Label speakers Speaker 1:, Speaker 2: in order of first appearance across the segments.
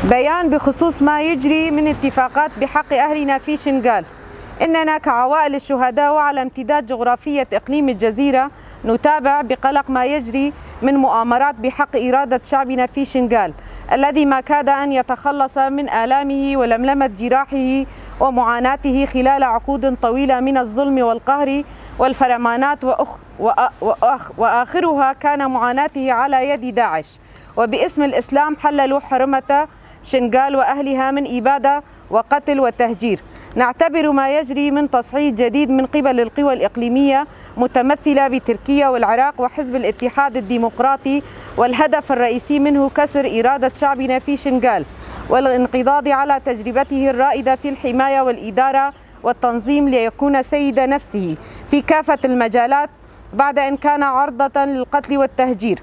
Speaker 1: بيان بخصوص ما يجري من اتفاقات بحق أهلنا في شنغال. إننا كعوائل الشهداء وعلى امتداد جغرافية إقليم الجزيرة نتابع بقلق ما يجري من مؤامرات بحق إرادة شعبنا في شنغال الذي ما كاد أن يتخلص من آلامه ولملمة جراحه ومعاناته خلال عقود طويلة من الظلم والقهر والفرمانات وآخرها كان معاناته على يد داعش. وباسم الإسلام حللوا حرمة شنغال وأهلها من إبادة وقتل وتهجير. نعتبر ما يجري من تصعيد جديد من قبل القوى الإقليمية متمثلة بتركيا والعراق وحزب الاتحاد الديمقراطي، والهدف الرئيسي منه كسر إرادة شعبنا في شنغال والانقضاض على تجربته الرائدة في الحماية والإدارة والتنظيم ليكون سيد نفسه في كافة المجالات بعد أن كان عرضة للقتل والتهجير.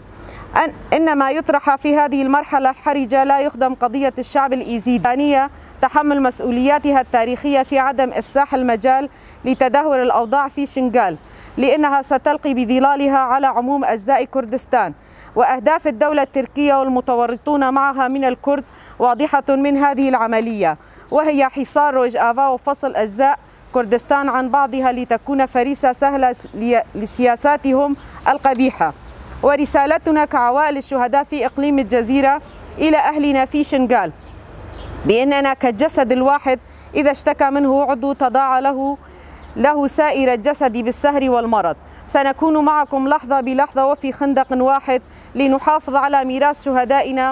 Speaker 1: إن ما يطرح في هذه المرحلة الحرجة لا يخدم قضية الشعب الإيزيدانية تحمل مسؤولياتها التاريخية في عدم إفساح المجال لتدهور الأوضاع في شنغال، لأنها ستلقي بظلالها على عموم أجزاء كردستان. وأهداف الدولة التركية والمتورطون معها من الكرد واضحة من هذه العملية، وهي حصار روجافا وفصل أجزاء كردستان عن بعضها لتكون فريسة سهلة لسياساتهم القبيحة. ورسالتنا كعوائل الشهداء في إقليم الجزيرة إلى أهلنا في شنغال بأننا كالجسد الواحد إذا اشتكى منه عضو تضاعى له سائر الجسد بالسهر والمرض. سنكون معكم لحظة بلحظة وفي خندق واحد لنحافظ على ميراث شهدائنا.